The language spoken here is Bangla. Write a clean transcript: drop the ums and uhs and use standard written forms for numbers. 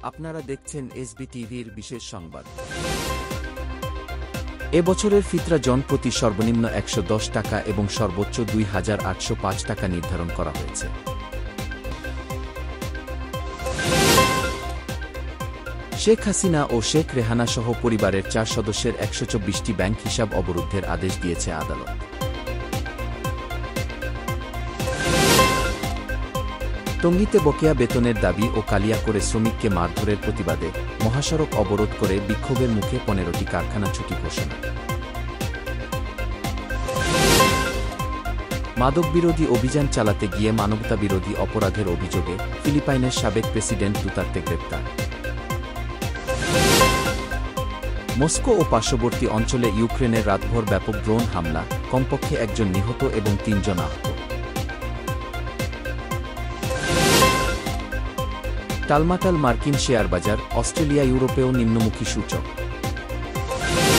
আপনারা দেখছেন এসবিটিভির বিশেষ সংবাদ। এবছরের ফিতরা জন প্রতি সর্বনিম্ন ১১০ টাকা এবং সর্বোচ্চ ২,৮০৫ টাকা নির্ধারণ করা হয়েছে। শেখ হাসিনা ও শেখ রেহানা সহ পরিবারের ৪ সদস্যের ১২৪টি ব্যাংক হিসাব অবরুদ্ধের আদেশ দিয়েছে আদালত। টঙ্গীতে বকেয়া বেতনের দাবি ও কালিয়াকৈরে শ্রমিককে মারধরের প্রতিবাদে মহাসড়ক অবরোধ করে বিক্ষোভের মুখে ১৫টি কারখানা ছুটি ঘোষণা। মাদকবিরোধী অভিযান চালাতে গিয়ে মানবতাবিরোধী অপরাধের অভিযোগে ফিলিপাইনের সাবেক প্রেসিডেন্ট দুতার্তে গ্রেপ্তার। মস্কো ও পার্শ্ববর্তী অঞ্চলে ইউক্রেনের রাতভর ব্যাপক ড্রোন হামলা, কমপক্ষে একজন নিহত এবং ৩ জন আহত। টালমাটাল মার্কিন শেয়ারবাজার, অস্ট্রেলিয়া ইউরোপেও নিম্নমুখী সূচক।